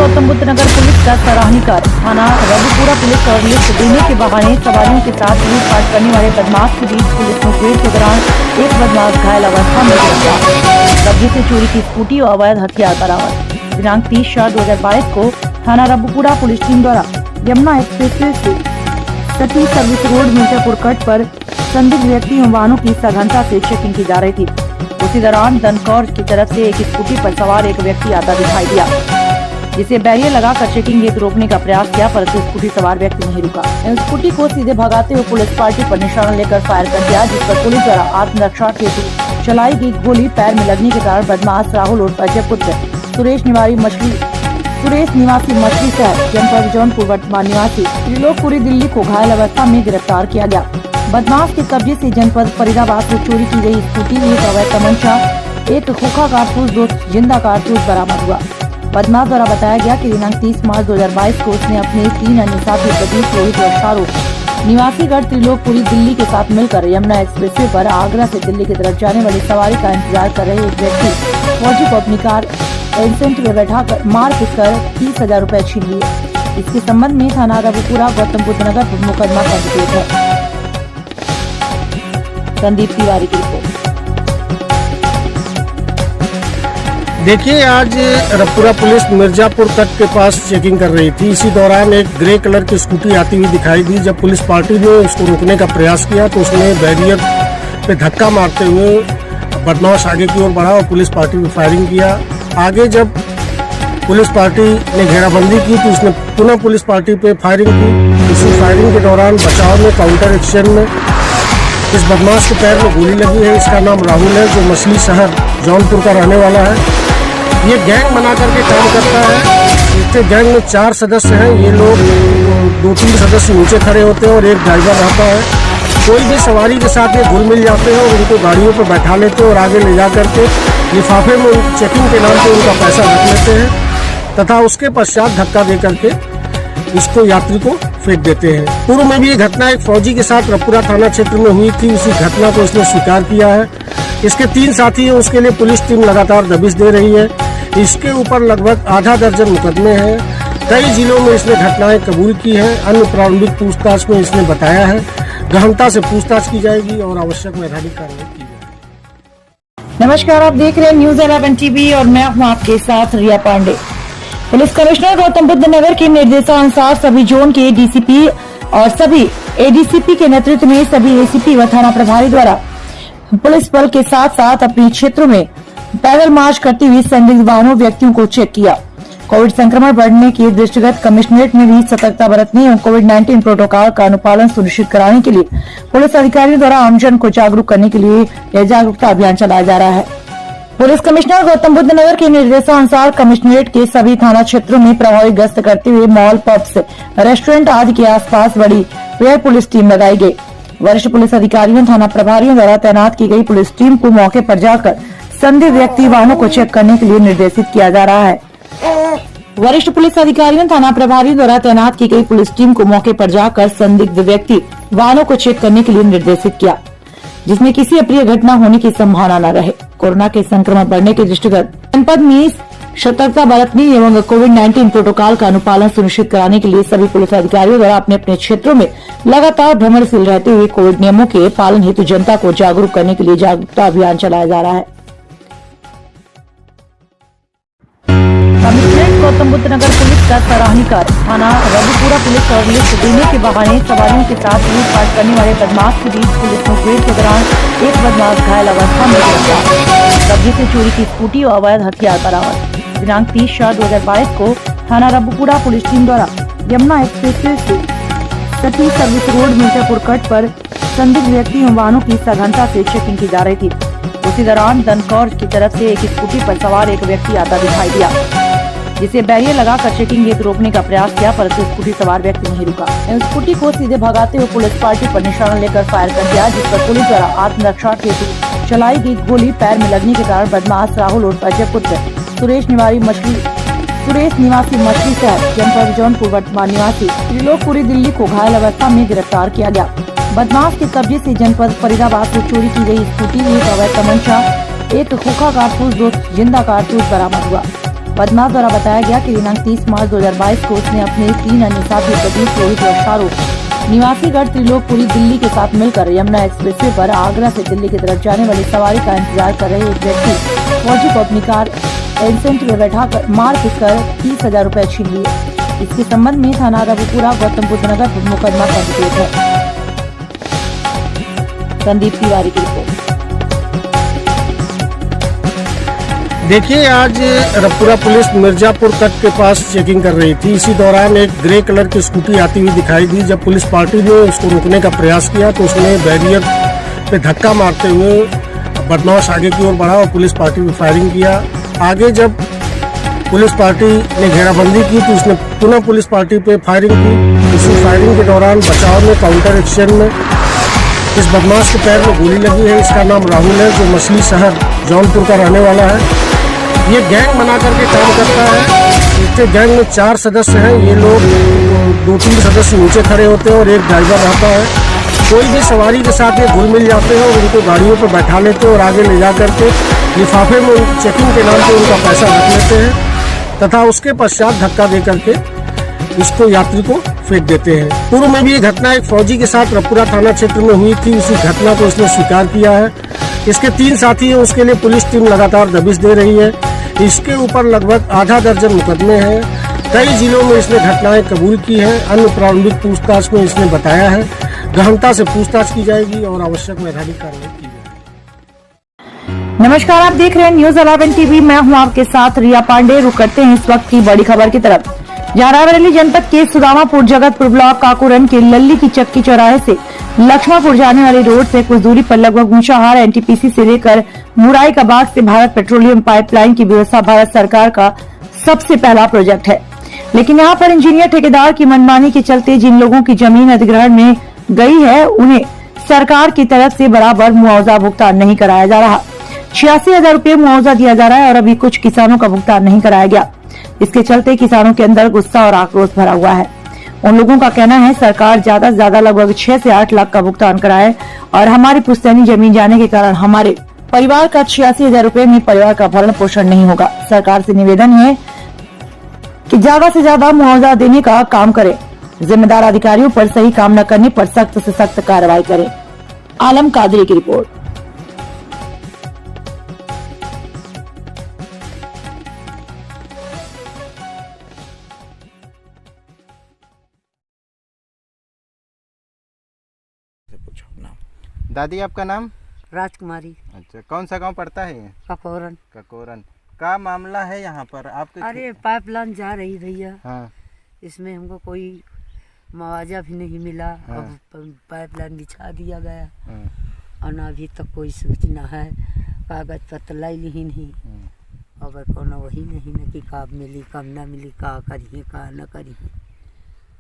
गौतम बुद्ध नगर police का सराहनीय कार्य। थाना रघुपुरा पुलिस और लिफ्ट देने के बहाने सवारियों के साथ लूटपाट करने वाले बदमाश के बीच पुलिस मुठभेड़ के दौरान एक बदमाश घायल अवस्था में गिरफ्तार। कब्जे से चोरी की स्कूटी और अवैध हथियार बरामद। दिनांक 30/4/2022 को थाना रघुपुरा पुलिस टीम द्वारा यमुना एक्सप्रेसवे से सती सर्विस रोड मीरजापुर कट पर संदिग्ध व्यक्ति एवं वाहनों की सघनता से चेकिंग की जा रही थी। उसी दौरान दनकौर की तरफ से एक स्कूटी पर सवार एक व्यक्ति आता दिखाई दिया, जिसे बैरियर लगाकर चेकिंग हेतु रोकने का प्रयास किया, परंतु स्कूटी सवार व्यक्ति नहीं रुका। स्कूटी को सीधे भगाते हुए पुलिस पार्टी पर निशाना लेकर फायर कर दिया, जिस पर पुलिस द्वारा आत्मरक्षा हेतु चलाई गई गोली पैर में लगने के कारण बदमाश राहुल और अजय पुत्र सुरेश निवासी मछली शहर जनपद जौनपुर वर्तमान निवासी त्रिलोकपुरी दिल्ली को घायल अवस्था में गिरफ्तार किया गया। बदमाश के कब्जे से जनपद फरीदाबाद से चोरी की गई स्कूटी, एक अवैध तमंचा, एक खोखा कारतूस, 2 जिंदा कारतूस बरामद हुआ। बदमाश द्वारा बताया गया कि दिनांक 30 मार्च 2022 को उसने अपने 3 अन्य साथी प्रदीप, रोहित और शाहरुख निवासीगढ़ त्रिलोकपुरी दिल्ली के साथ मिलकर यमुना एक्सप्रेसवे पर आगरा से दिल्ली की तरफ जाने वाली सवारी का इंतजार कर रहे एक व्यक्ति फौजी को अपनी कार एजेंट में बैठाकर मार पीट कर 30,000 रुपए छीन लिए। इसके संबंध में थाना रघुपुरा गौतम बुद्ध नगर पर मुकदमा पंजीकृत है। संदीप तिवारी की रिपोर्ट। देखिए, आज रघुपुरा पुलिस मिर्जापुर कट के पास चेकिंग कर रही थी। इसी दौरान एक ग्रे कलर की स्कूटी आती हुई दिखाई दी। जब पुलिस पार्टी ने उसको रोकने का प्रयास किया तो उसने बैरियर पे धक्का मारते हुए बदमाश आगे की ओर बढ़ा और पुलिस पार्टी पे फायरिंग किया। आगे जब पुलिस पार्टी ने घेराबंदी की तो उसने पुनः पुलिस पार्टी पे फायरिंग की। इसी फायरिंग के दौरान बचाव में काउंटर एक्शन में इस बदमाश के पैर में गोली लगी है। इसका नाम राहुल है, जो मछली शहर जौनपुर का रहने वाला है। ये गैंग बना करके काम करता है। इसके गैंग में 4 सदस्य हैं। ये लोग 2-3 सदस्य नीचे खड़े होते हैं और एक ड्राइवर रहता है। कोई भी सवारी के साथ ये घुल मिल जाते हैं और उनको गाड़ियों पर बैठा लेते हैं और आगे ले जा करके लिफाफे में चेकिंग के नाम पे उनका पैसा रख लेते हैं तथा उसके पश्चात धक्का दे करके इसको यात्री को फेंक देते हैं। पूर्व में भी ये घटना एक फौजी के साथ रघुपुरा थाना क्षेत्र में हुई थी। उसी घटना को इसने स्वीकार किया है। इसके 3 साथी हैं, उसके लिए पुलिस टीम लगातार दबिश दे रही है। इसके ऊपर लगभग आधा दर्जन मुकदमे हैं। कई जिलों में इसने घटनाएं कबूल की है। अन्य प्रारंभिक पूछताछ में इसने बताया है। गहनता से पूछताछ की जाएगी और आवश्यक वैधानिक कार्रवाई की जाएगी। नमस्कार, आप देख रहे हैं न्यूज 11 टीवी और मैं हूं आपके साथ रिया पांडे। पुलिस कमिश्नर गौतम बुद्ध नगर के निर्देशानुसार सभी जोन के डीसीपी और सभी एडीसीपी के नेतृत्व में सभी एसीपी व थाना प्रभारी द्वारा पुलिस बल के साथ साथ अपने क्षेत्रों में पैदल मार्च करते हुए संदिग्ध वाहनों व्यक्तियों को चेक किया। कोविड संक्रमण बढ़ने के दृष्टिगत कमिश्नरेट में भी सतर्कता बरतने एवं कोविड-19 प्रोटोकॉल का अनुपालन सुनिश्चित कराने के लिए पुलिस अधिकारियों द्वारा आमजन को जागरूक करने के लिए यह जागरूकता अभियान चलाया जा रहा है। पुलिस कमिश्नर गौतम बुद्ध नगर के निर्देशानुसार कमिश्नरेट के सभी थाना क्षेत्रों में प्रभावी गश्त करते हुए मॉल, पब्स, रेस्टोरेंट आदि के आसपास बड़ी रेयर पुलिस टीम लगाई गई। वरिष्ठ पुलिस अधिकारियों, थाना प्रभारियों द्वारा तैनात की गई पुलिस टीम को मौके पर जाकर संदिग्ध व्यक्ति वाहनों को चेक करने के लिए निर्देशित किया जा रहा है। वरिष्ठ पुलिस अधिकारियों, थाना प्रभारियों द्वारा तैनात की गई पुलिस टीम को मौके पर जाकर संदिग्ध व्यक्ति वाहनों को चेक करने के लिए निर्देशित किया, जिसमें किसी अप्रिय घटना होने की संभावना न रहे। कोरोना के संक्रमण बढ़ने के दृष्टिगत जनपद में सतर्कता बरतने एवं कोविड-19 प्रोटोकॉल का अनुपालन सुनिश्चित कराने के लिए सभी पुलिस अधिकारियों द्वारा अपने अपने क्षेत्रों में लगातार भ्रमणशील रहते हुए कोविड नियमों के पालन हेतु जनता को जागरूक करने के लिए जागरूकता अभियान चलाया जा रहा है। कमिश्नरेट गौतम बुद्ध नगर पुलिस का सराहनीय कार्य। थाना रघुपुरा पुलिस और लिफ्ट देने के बहाने सवारियों के साथ लूटपाट करने वाले बदमाश के बीच पुलिस मुठभेड़ के दौरान एक बदमाश घायल अवस्था में गिरफ्तार। कब्जे से चोरी की स्कूटी और अवैध हथियार बरामद। दिनांक 30/4/2022 को थाना रघुपुरा पुलिस टीम द्वारा यमुना एक्सप्रेसवे से सती सर्विस रोड मीरजापुर कट पर संदिग्ध व्यक्ति एवं वाहनों की सघनता से चेकिंग की जा रही थी। उसी दौरान दनकौर की तरफ से एक स्कूटी पर सवार एक व्यक्ति आता दिखाई दिया, जिसे बैरियर लगाकर चेकिंग हेतु रोकने का प्रयास किया, परंतु स्कूटी सवार व्यक्ति नहीं रुका। स्कूटी को सीधे भगाते हुए पुलिस पार्टी पर निशाना लेकर फायर कर दिया, जिस पर पुलिस द्वारा आत्मरक्षा हेतु चलाई गई गोली पैर में लगने के कारण बदमाश राहुल और अजय पुत्र सुरेश निवासी मछली शहर जनपद जौनपुर वर्तमान निवासी त्रिलोकपुरी दिल्ली को घायल अवस्था में गिरफ्तार किया गया। बदमाश के कब्जे से जनपद फरीदाबाद से चोरी की गई स्कूटी, एक अवैध तमंचा, एक खोखा कारतूस, 2 जिंदा कारतूस बरामद हुआ। बदमाश द्वारा बताया गया कि दिनांक 30 मार्च 2022 को उसने अपने 3 अन्य साथी प्रदीप, रोहित और शाहरुख निवासीगढ़ त्रिलोकपुरी दिल्ली के साथ मिलकर यमुना एक्सप्रेसवे पर आगरा से दिल्ली की तरफ जाने वाली सवारी का इंतजार कर रहे एक व्यक्ति फौजी को अपनी कार एजेंट में बैठाकर मार पीट कर 30,000 रुपए छीन लिए। इसके संबंध में थाना रघुपुरा गौतम बुद्ध नगर पर मुकदमा पंजीकृत है। संदीप तिवारी की रिपोर्ट। देखिए, आज रपुरा पुलिस मिर्जापुर तट के पास चेकिंग कर रही थी। इसी दौरान एक ग्रे कलर की स्कूटी आती हुई दिखाई दी। जब पुलिस पार्टी ने उसको रोकने का प्रयास किया तो उसने बैरियर पे धक्का मारते हुए बदमाश आगे की ओर बढ़ा और पुलिस पार्टी पे फायरिंग किया। आगे जब पुलिस पार्टी ने घेराबंदी की तो उसने पुनः पुलिस पार्टी पे फायरिंग की। इसी फायरिंग के दौरान बचाव में काउंटर एक्शन में इस बदमाश के पैर में गोली लगी है। इसका नाम राहुल है, जो मछली शहर जौनपुर का रहने वाला है। ये गैंग बना करके काम करता है। इसके गैंग में 4 सदस्य हैं। ये लोग 2-3 सदस्य नीचे खड़े होते हैं और एक ड्राइवर रहता है। कोई भी सवारी के साथ ये घुल मिल जाते हैं और उनको गाड़ियों पर बैठा लेते हैं और आगे ले जा करके लिफाफे में चेकिंग के नाम पे उनका पैसा रख लेते हैं तथा उसके पश्चात धक्का दे करके इसको यात्री को फेंक देते हैं। पूर्व में भी ये घटना एक फौजी के साथ रपुरा थाना क्षेत्र में हुई थी। उसी घटना को इसने स्वीकार किया है। इसके 3 साथी हैं, उसके लिए पुलिस टीम लगातार दबिश दे रही है। इसके ऊपर लगभग आधा दर्जन मुकदमे हैं। कई जिलों में इसने घटनाएं कबूल की हैं। अन्य प्रारंभिक पूछताछ में इसने बताया है। गहनता से पूछताछ की जाएगी और आवश्यक वैधानिक कार्रवाई की जाएगी। नमस्कार, आप देख रहे हैं न्यूज 11 टीवी। मैं हूं आपके साथ रिया पांडे। रुक करते हैं इस वक्त की बड़ी खबर की तरफ। जहां रायबरेली जनपद के सुदामापुर जगतपुर ब्लॉक काकुरन के लल्ली की चक्की चौराहे से लक्ष्मणपुर जाने वाली रोड से कुछ दूरी पर लगभग ऊंचाहार एनटीपीसी से लेकर मुराई का बाग से भारत पेट्रोलियम पाइपलाइन की व्यवस्था भारत सरकार का सबसे पहला प्रोजेक्ट है। लेकिन यहां पर इंजीनियर ठेकेदार की मनमानी के चलते जिन लोगों की जमीन अधिग्रहण में गई है उन्हें सरकार की तरफ से बराबर मुआवजा भुगतान नहीं कराया जा रहा। 86,000 रुपये मुआवजा दिया जा रहा है और अभी कुछ किसानों का भुगतान नहीं कराया गया। इसके चलते किसानों के अंदर गुस्सा और आक्रोश भरा हुआ है। उन लोगों का कहना है सरकार ज्यादा से ज्यादा लगभग 6 से 8 लाख का भुगतान कराए और हमारी पुश्तैनी जमीन जाने के कारण हमारे परिवार का 86,000 रुपये में परिवार का भरण पोषण नहीं होगा। सरकार से निवेदन है कि ज्यादा से ज्यादा मुआवजा देने का काम करें। जिम्मेदार अधिकारियों पर सही काम न करने पर सख्त से सख्त कार्रवाई करें। आलम कादरी की रिपोर्ट। दादी, आपका नाम? राजकुमारी। अच्छा, कौन सा गांव पड़ता है ये? ककोरन। ककोरन का मामला है यहाँ पर आपके? अरे पाइपलाइन जा रही भैया। हाँ। इसमें हमको कोई मुआवजा भी नहीं मिला। हाँ। अब पाइपलाइन बिछा दिया गया। हाँ। और अभी तक कोई सूचना है, कागज पत्र लाई ही नहीं। अब कौन वही नहीं न कि कब मिली कब न मिली, का करिए का न करिए।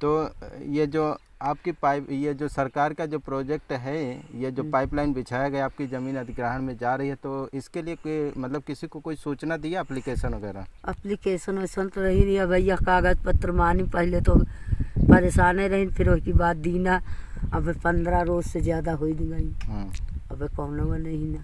तो ये जो आपकी ये जो सरकार का जो प्रोजेक्ट है, ये जो पाइपलाइन बिछाया गया आपकी ज़मीन अधिग्रहण में जा रही है, तो इसके लिए कोई मतलब किसी को कोई सूचना दिया, एप्लीकेशन वगैरह? एप्लीकेशन वैसन तो रही नहीं भैया। कागज पत्र मानी पहले तो परेशान रही, फिर उसके बाद दीना। अब 15 रोज से ज़्यादा हो गई। अब कौन नहीं ना।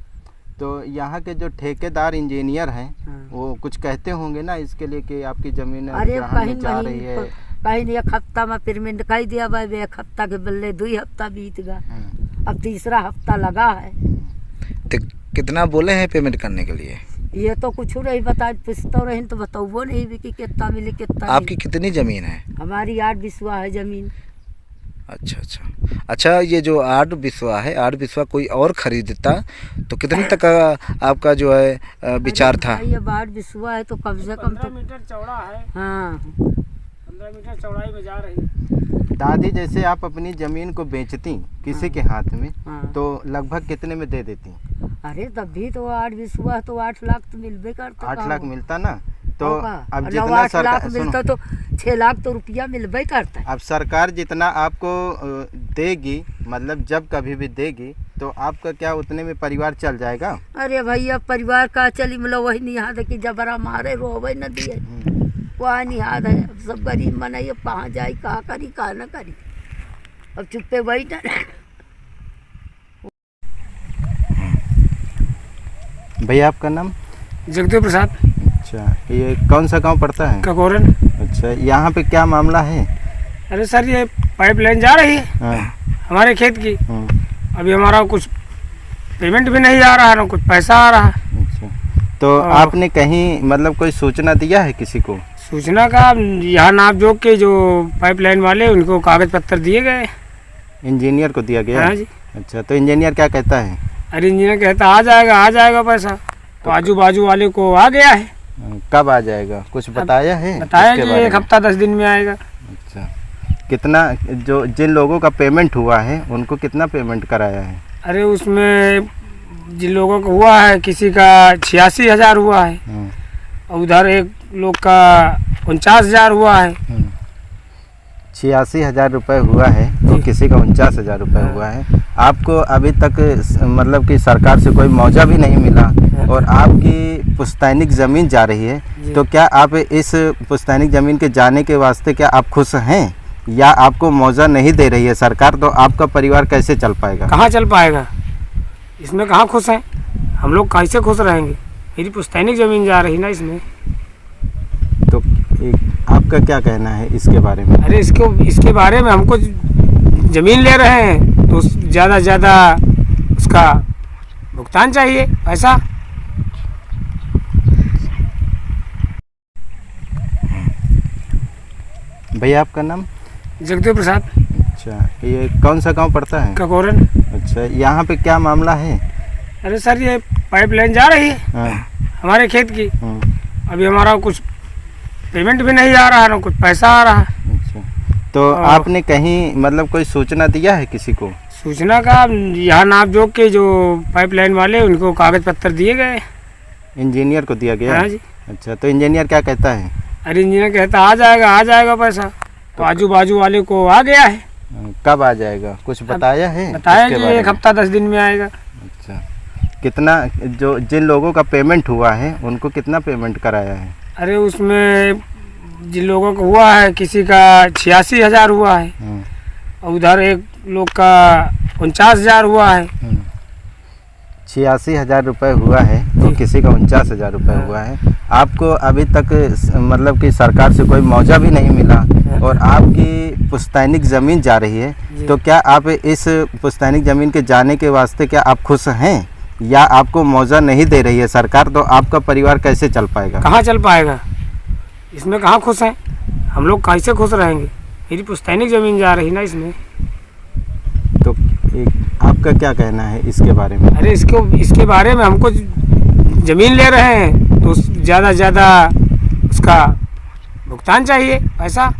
तो यहाँ के जो ठेकेदार इंजीनियर हैं, हाँ। वो कुछ कहते होंगे ना इसके लिए कि आपकी ज़मीन अरे अधिग्रहण में जा रही है? कहीं 1 हफ्ता में पेमेंट कही दिया भाई। 1 हफ्ता के बदले 2 हफ्ता बीत गया। अब 3रा हफ्ता लगा है। तो कितना बोले हैं पेमेंट करने के लिए? ये तो कुछ नहीं बता, पूछता रहे तो बताओ नहीं भी कि कितना मिले कितना। आपकी कितनी जमीन है? हमारी 8 बिस्वा है जमीन। अच्छा, ये जो 8 बिस्वा है, 8 बिस्वा कोई और खरीदता तो कितने तक आपका जो है विचार था? ये 8 बिस्वा है तो कम से कम 15 मीटर चौड़ा है। हाँ, 15 मीटर चौड़ाई में जा रही। दादी, जैसे आप अपनी जमीन को बेचती किसी के हाथ में, हाँ। तो लगभग कितने में दे देती? अरे तब भी तो 8 बिस्वा तो 8 लाख तो मिलबे करता। 8 लाख मिलता ना। तो अब 8 जितना सरकार लाख मिलता तो 6 लाख तो रुपया मिलबे करता है। अब सरकार जितना आपको देगी, मतलब जब कभी भी देगी, तो आपका क्या उतने में परिवार चल जाएगा? अरे भैया परिवार का चली मतलब वही नहीं याद है कि जबरा मारे रोवे न दिए, वह नहीं याद है। अब सब गरीब मन है, कहाँ जाए कहाँ करी कहाँ न करी। अब चुप्पे बैठ। भैया, आपका नाम? जगदेव प्रसाद। अच्छा, अच्छा, ये कौन सा गांव पड़ता है? ककोरन। अच्छा, यहाँ पे क्या मामला है? अरे सर, ये पाइपलाइन जा रही है हाँ, हमारे खेत की। हाँ, अभी हमारा कुछ पेमेंट भी नहीं आ रहा, ना कुछ पैसा आ रहा। अच्छा, तो आपने कहीं मतलब कोई सूचना दिया है किसी को? सूचना का यहाँ नाप जोक के जो पाइपलाइन वाले उनको कागज पत्तर दिए गए। इंजीनियर को दिया गया? हाँ जी। अच्छा, तो इंजीनियर क्या कहता है? अरे इंजीनियर कहता आ जाएगा पैसा, तो आजू बाजू वाले को आ गया है। कब आ जाएगा, कुछ बताया है? बताया इसके कि बारे 1 में? हफ्ता 10 दिन में आएगा। अच्छा, कितना जो जिन लोगों का पेमेंट हुआ है उनको कितना पेमेंट कराया है? अरे उसमें जिन लोगों को हुआ है, किसी का 86,000 हुआ है, हाँ, और उधर एक लोग का 49,000 हुआ है। 86,000 रुपये हुआ है, तो किसी का 49,000 रुपये हुआ है। आपको अभी तक मतलब कि सरकार से कोई मुआवजा भी नहीं मिला और आपकी पुश्तैनिक ज़मीन जा रही है, तो क्या आप इस पुश्तैनिक ज़मीन के जाने के वास्ते क्या आप खुश हैं, या आपको मुआवजा नहीं दे रही है सरकार, तो आपका परिवार कैसे चल पाएगा? कहाँ चल पाएगा, इसमें कहाँ खुश हैं हम लोग, कैसे खुश रहेंगे? मेरी पुश्तैनिक ज़मीन जा रही ना इसमें। तो आपका क्या कहना है इसके बारे में? अरे इसके बारे में हमको ज़मीन ले रहे हैं तो ज़्यादा से ज़्यादा उसका भुगतान चाहिए, पैसा। भैया आपका नाम? जगदेव प्रसाद। अच्छा, ये कौन सा गांव पड़ता है? ककोरन। अच्छा, यहाँ पे क्या मामला है? अरे सर, ये पाइपलाइन जा रही है हाँ, हमारे खेत की। हाँ, अभी हमारा कुछ पेमेंट भी नहीं आ रहा, ना कुछ पैसा आ रहा। अच्छा, तो आपने कहीं मतलब कोई सूचना दिया है किसी को? सूचना का यहाँ नाप जोक के जो पाइपलाइन वाले उनको कागज पत्तर दिए गए। इंजीनियर को दिया गया? हाँ जी। अच्छा, तो इंजीनियर क्या कहता है? अरे इंजीनियर कहता आ जाएगा पैसा, तो आजू बाजू वाले को आ गया है। कब आ जाएगा, कुछ बताया है? बताया इसके कि बारे 1 में? हफ्ता 10 दिन में आएगा। अच्छा, कितना जो जिन लोगों का पेमेंट हुआ है उनको कितना पेमेंट कराया है? अरे उसमें जिन लोगों को हुआ है, किसी का 86,000 हुआ है, हाँ, और उधर एक लोग का 49,000 हुआ है। 86,000 रुपये हुआ है, तो किसी का 49,000 रुपये हुआ है। आपको अभी तक मतलब कि सरकार से कोई मुआवजा भी नहीं मिला और आपकी पुश्तैनिक ज़मीन जा रही है, तो क्या आप इस पुश्तैनिक ज़मीन के जाने के वास्ते क्या आप खुश हैं, या आपको मुआवजा नहीं दे रही है सरकार, तो आपका परिवार कैसे चल पाएगा? कहाँ चल पाएगा, इसमें कहाँ खुश हैं हम लोग, कैसे खुश रहेंगे? मेरी पुश्तैनिक ज़मीन जा रही ना इसमें। तो आपका क्या कहना है इसके बारे में? अरे इसके बारे में हमको ज़मीन ले रहे हैं तो ज़्यादा से ज़्यादा उसका भुगतान चाहिए, पैसा।